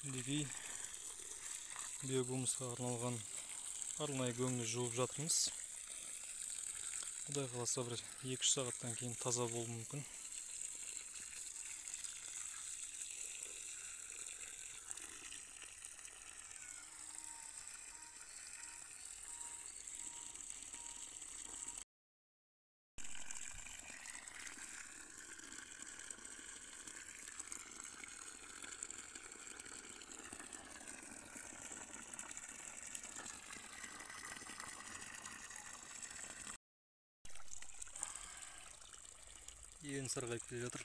Мінекей биогумусқа арналған арнайы көңді жуып жатырмыз. Құдай қаласа бір 2-3 сағаттан кейін таза болуы мүмкін. Ең сарғайып келе жатыр.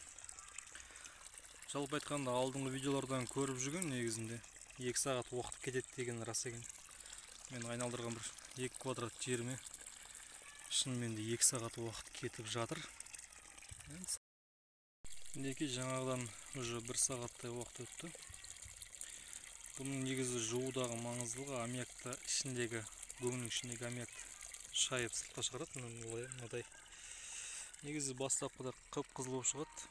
Жалпы айтқанда алдыңғы видеолардан көріп жүрген негізінде 2 сағат уақыт кетеді деген рас екен. Мен айналдырған бір 2 квадрат жеріме шынымен де 2 сағат уақыт кетіп жатыр. Мінекей жаңағыдан уже 1 сағаттай уақыт өтті. Бұның негізі жуудағы маңыздылығы аммиакты ішіндегі, көңнің ішіндегі аммиакты шайып сыртқа шығарады. Мынадай. Негізі бастапқыда қып-қызыл болып шығады.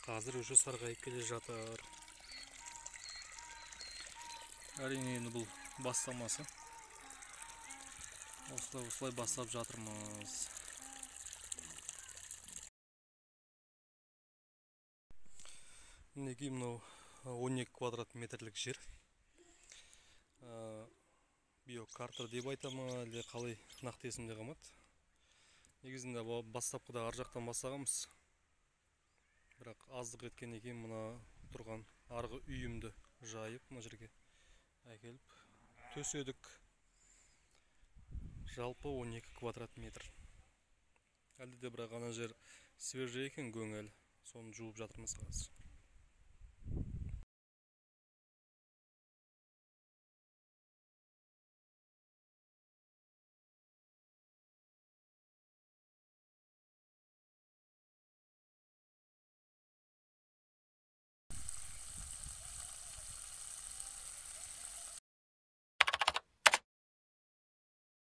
Қазір уже сарғайып келе жатыр. Әрине енді бұл бастамасы. Осылай бастап жатырмыз. Мінекей мынау 12 квадрат метрлік жер. Биокартер деп айтама, әлде қалай нақты есімде қалмады. Негізінде бастапқыда ар жақтан бастағанбыз. Бірақ аздық еткен екен мына тұрған арғы үйімді жайып мына жерге әкеліп төседік. Жалпы 12 квадрат метр. Әлде де бірақ ана жер свежий екен көңіл. Соны жуып жатырмыз қазір.